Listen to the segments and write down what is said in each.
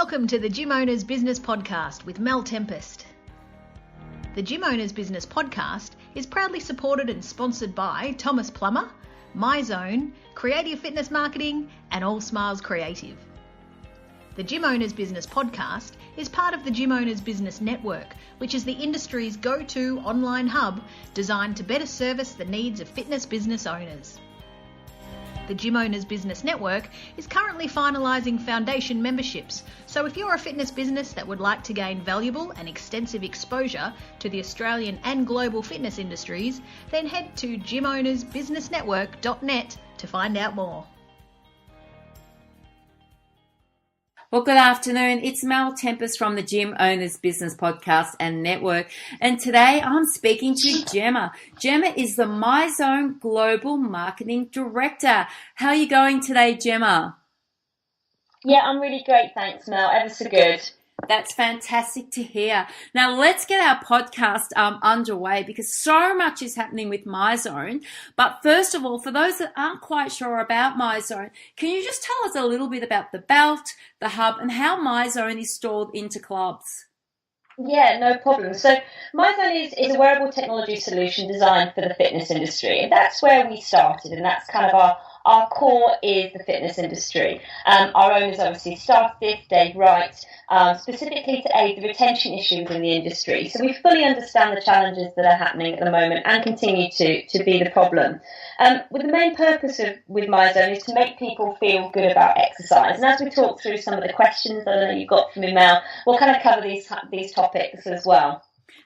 Welcome to the Gym Owners Business Podcast with Mel Tempest. The Gym Owners Business Podcast is proudly supported and sponsored by Thomas Plummer, Myzone, Creative Fitness Marketing and All Smiles Creative. The Gym Owners Business Podcast is part of the Gym Owners Business Network, which is the industry's go-to online hub designed to better service the needs of fitness business owners. The Gym Owners Business Network is currently finalising foundation memberships, so if you're a fitness business that would like to gain valuable and extensive exposure to the Australian and global fitness industries, then head to gymownersbusinessnetwork.net to find out more. Well, good afternoon. It's Mel Tempest from the Gym Owners Business Podcast and Network. And today I'm speaking to Gemma. Gemma is the Myzone Global Marketing Director. How are you going today, Gemma? Yeah, I'm really great. Thanks, Mel. Ever so good. That's fantastic to hear. Now let's get our podcast underway because so much is happening with Myzone. But first of all, for those that aren't quite sure about Myzone, can you just tell us a little bit about the belt, the hub, and how Myzone is stored into clubs? Yeah, no problem. So Myzone is a wearable technology solution designed for the fitness industry. And that's where we started, and that's kind of our core is the fitness industry. Our owners obviously started this, Dave Wright, specifically to aid the retention issues in the industry. So we fully understand the challenges that are happening at the moment and continue to be the problem. With the main purpose with Myzone is to make people feel good about exercise. And as we talk through some of the questions that I know you got from me, Mel, we'll kind of cover these topics as well.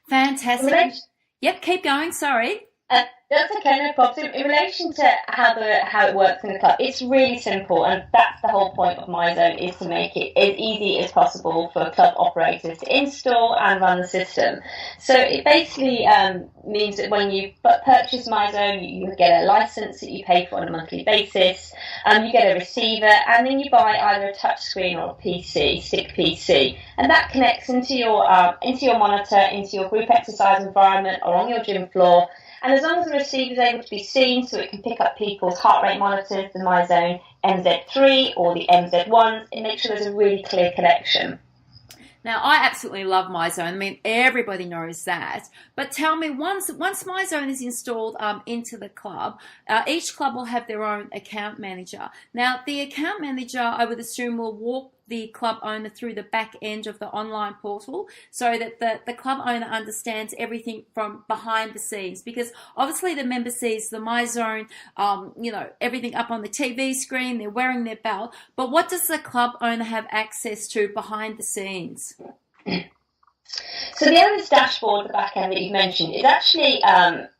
Fantastic. Yep, keep going, sorry. That's okay, no problem. In relation to how it works in the club, it's really simple, and that's the whole point of Myzone, is to make it as easy as possible for club operators to install and run the system. So it basically means that when you purchase Myzone, you get a license that you pay for on a monthly basis, you get a receiver, and then you buy either a touchscreen or a PC, stick PC, and that connects into your monitor, into your group exercise environment or on your gym floor. And as long as the receiver is able to be seen, so it can pick up people's heart rate monitors, the Myzone MZ3 or the MZ1s, it makes sure there's a really clear connection. Now, I absolutely love Myzone. I mean, everybody knows that. But tell me, once Myzone is installed into the club, each club will have their own account manager. Now, the account manager, I would assume, will walk the club owner through the back end of the online portal so that the club owner understands everything from behind the scenes, because obviously the member sees the Myzone, everything up on the TV screen, they're wearing their belt, but what does the club owner have access to behind the scenes? So the owner's dashboard, the back end that you mentioned, is actually,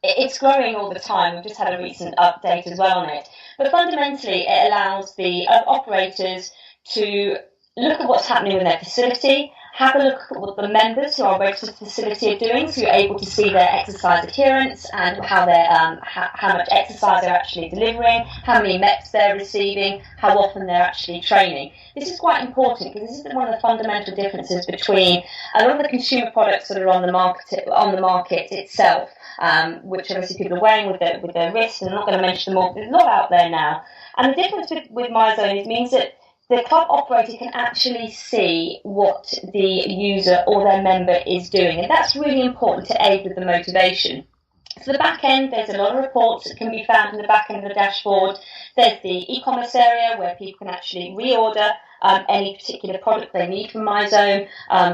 it's growing all the time. We've just had a recent update as well on it. But fundamentally, it allows the operators to look at what's happening in their facility, have a look at what the members who are registered to the facility are doing, so you're able to see their exercise adherence and how much exercise they're actually delivering, how many MEPs they're receiving, how often they're actually training. This is quite important because this is one of the fundamental differences between a lot of the consumer products that are on the market itself, which obviously people are wearing with their wrist, and I'm not going to mention them all. There's a lot out there now. And the difference with Myzone means that the club operator can actually see what the user or their member is doing, and that's really important to aid with the motivation. So the back end, there's a lot of reports that can be found in the back end of the dashboard. There's the e-commerce area where people can actually reorder any particular product they need from Myzone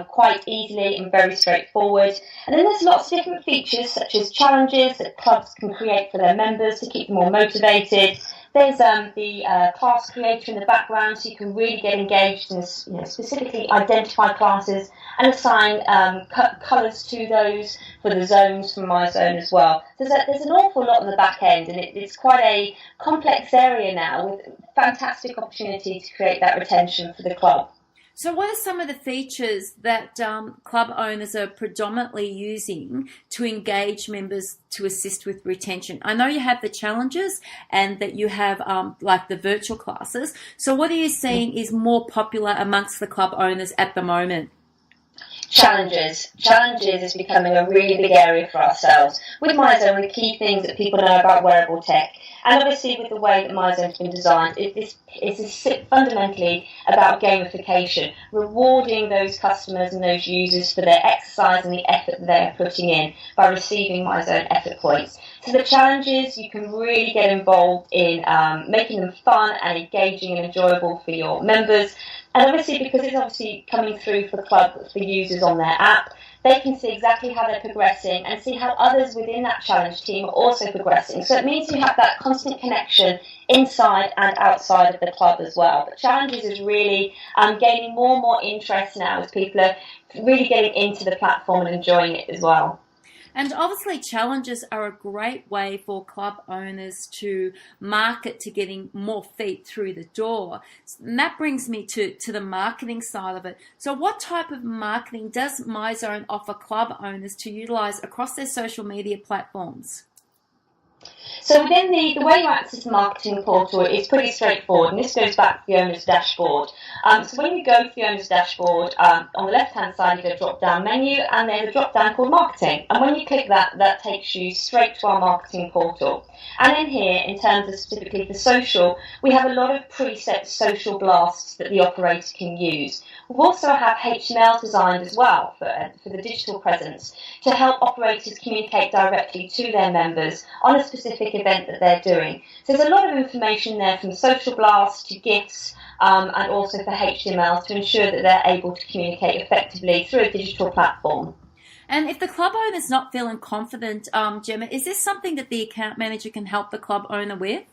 quite easily and very straightforward. And then there's lots of different features such as challenges that clubs can create for their members to keep them more motivated. There's the class creator in the background, so you can really get engaged and specifically identify classes and assign colours to those for the zones from Myzone as well. There's an awful lot on the back end, and it's quite a complex area now with fantastic opportunity to create that retention for the club. So what are some of the features that club owners are predominantly using to engage members to assist with retention? I know you have the challenges and that you have like the virtual classes. So what are you seeing is more popular amongst the club owners at the moment? Challenges is becoming a really big area for ourselves. With Myzone, the key things that people know about wearable tech, and obviously with the way that Myzone's been designed, it's fundamentally about gamification, rewarding those customers and those users for their exercise and the effort that they are putting in by receiving Myzone effort points. So the challenges, you can really get involved in making them fun and engaging and enjoyable for your members. And obviously, because it's obviously coming through for users on their app, they can see exactly how they're progressing and see how others within that challenge team are also progressing. So it means you have that constant connection inside and outside of the club as well. But challenges is really gaining more and more interest now as people are really getting into the platform and enjoying it as well. And obviously challenges are a great way for club owners to market to getting more feet through the door. And that brings me to the marketing side of it. So what type of marketing does Myzone offer club owners to utilise across their social media platforms? So within the way you access the marketing portal is pretty straightforward, and this goes back to the owner's dashboard. So when you go to the owner's dashboard, on the left-hand side you get a drop-down menu, and there's a drop-down called Marketing. And when you click that, that takes you straight to our marketing portal. And in here, in terms of specifically for social, we have a lot of preset social blasts that the operator can use. We also have HTML designed as well for the digital presence to help operators communicate directly to their members on a specific event that they're doing. So there's a lot of information there, from social blasts to GIFs, and also for HTML, to ensure that they're able to communicate effectively through a digital platform. And if the club owner's not feeling confident, Gemma, is this something that the account manager can help the club owner with?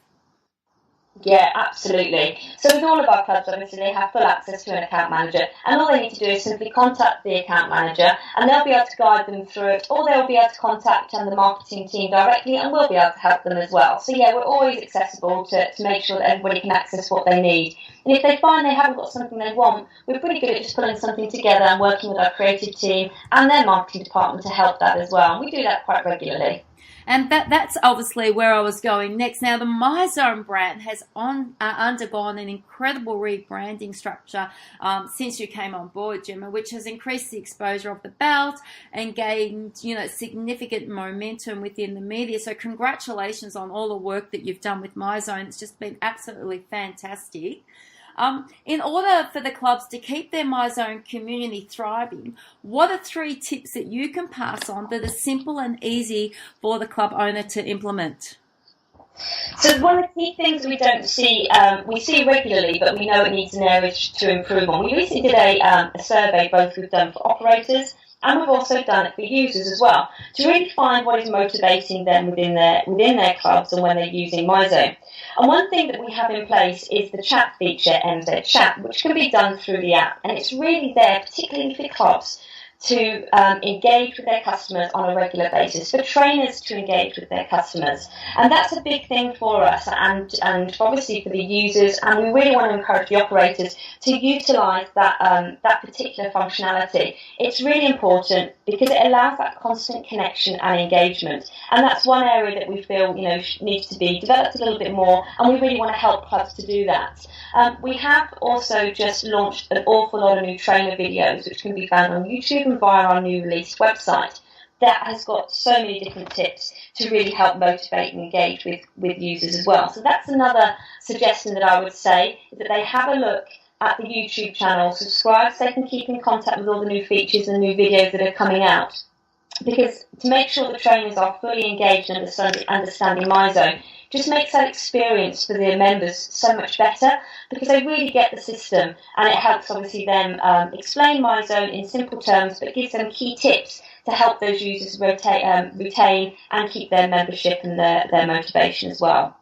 Yeah, absolutely. So with all of our clubs, obviously, they have full access to an account manager, and all they need to do is simply contact the account manager, and they'll be able to guide them through it, or they'll be able to contact the marketing team directly, and we'll be able to help them as well. So yeah, we're always accessible to make sure that everybody can access what they need. And if they find they haven't got something they want, we're pretty good at just pulling something together and working with our creative team and their marketing department to help that as well. And we do that quite regularly. And that's obviously where I was going next. Now, the Myzone brand has undergone an incredible rebranding structure since you came on board, Gemma, which has increased the exposure of the belt and gained, significant momentum within the media. So congratulations on all the work that you've done with Myzone. It's just been absolutely fantastic. In order for the clubs to keep their Myzone community thriving, what are 3 tips that you can pass on that are simple and easy for the club owner to implement? So one of the key things we don't see, we see regularly, but we know it needs an area to improve on. We recently did a survey, both we've done for operators and we've also done it for users as well, to really find what is motivating them within their clubs and when they're using Myzone. And one thing that we have in place is the chat feature, MZ Chat, which can be done through the app. And it's really there, particularly for clubs, to engage with their customers on a regular basis, for trainers to engage with their customers. And that's a big thing for us and obviously for the users, and we really want to encourage the operators to utilise that particular functionality. It's really important because it allows that constant connection and engagement, and that's one area that we feel needs to be developed a little bit more, and we really want to help clubs to do that. We have also just launched an awful lot of new trainer videos which can be found on YouTube and via our new released website. That has got so many different tips to really help motivate and engage with users as well. So that's another suggestion that I would say, is that they have a look at the YouTube channel, subscribe so they can keep in contact with all the new features and new videos that are coming out. Because to make sure the trainers are fully engaged and understanding Myzone just makes that experience for their members so much better, because they really get the system, and it helps obviously them explain Myzone in simple terms, but gives them key tips to help those users retain and keep their membership and their motivation as well.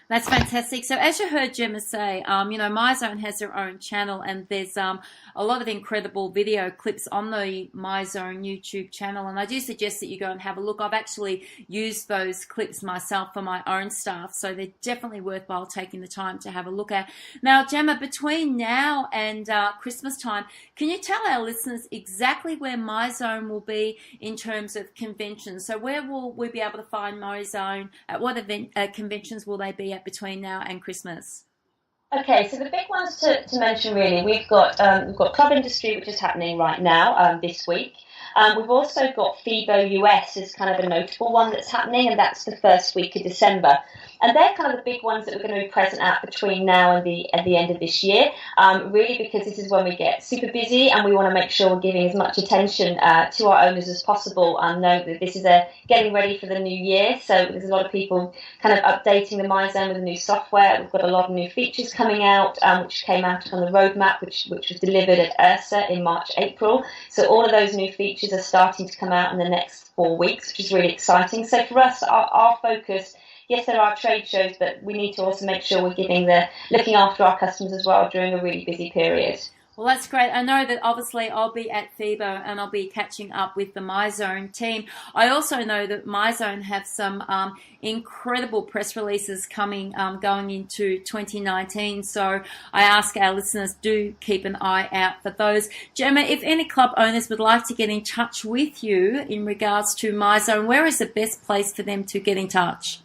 That's fantastic. So as you heard Gemma say, Myzone has their own channel, and there's a lot of incredible video clips on the Myzone YouTube channel, and I do suggest that you go and have a look. I've actually used those clips myself for my own staff, so they're definitely worthwhile taking the time to have a look at. Now, Gemma, between now and Christmas time, can you tell our listeners exactly where Myzone will be in terms of conventions? So where will we be able to find Myzone? At what conventions will they be at between now and Christmas? Okay, so the big ones to mention really, we've got Club Industry, which is happening right now this week. We've also got FIBO US as kind of a notable one that's happening, and that's the first week of December. And they're kind of the big ones that we're going to be present at between now and the end of this year, really because this is when we get super busy and we want to make sure we're giving as much attention to our owners as possible and know that this is getting ready for the new year. So there's a lot of people kind of updating the Myzone with the new software. We've got a lot of new features coming out, which came out on the roadmap, which was delivered at ERSA in March, April. So all of those new features are starting to come out in the next 4 weeks, which is really exciting. So for us, our focus, yes, there are trade shows, but we need to also make sure we're looking after our customers as well during a really busy period. Well, that's great. I know that obviously I'll be at FIBO and I'll be catching up with the Myzone team. I also know that Myzone have some incredible press releases coming going into 2019. So I ask our listeners, do keep an eye out for those. Gemma, if any club owners would like to get in touch with you in regards to Myzone, where is the best place for them to get in touch?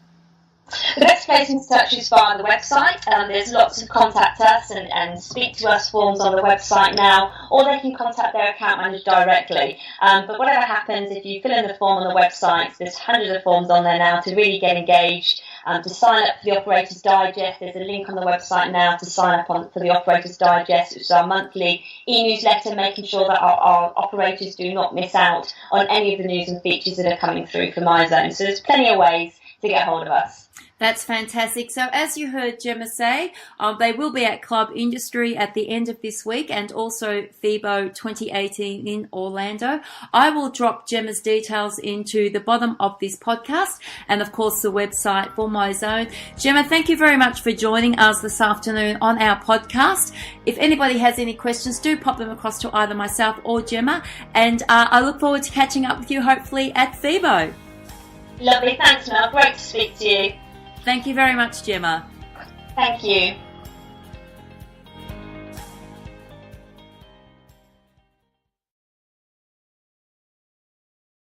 The best place in touch is via the website. There's lots of contact us and speak to us forms on the website now, or they can contact their account manager directly. But whatever happens, if you fill in the form on the website, there's hundreds of forms on there now to really get engaged. To sign up for the Operators Digest, there's a link on the website now to sign up for the Operators Digest, which is our monthly e-newsletter, making sure that our operators do not miss out on any of the news and features that are coming through for Myzone. So there's plenty of ways to get hold of us. That's fantastic. So as you heard Gemma say, they will be at Club Industry at the end of this week and also FIBO 2018 in Orlando. I will drop Gemma's details into the bottom of this podcast and, of course, the website for Myzone. Gemma, thank you very much for joining us this afternoon on our podcast. If anybody has any questions, do pop them across to either myself or Gemma. And I look forward to catching up with you, hopefully, at FIBO. Lovely. Thanks, Mel. Great to speak to you. Thank you very much, Gemma. Thank you.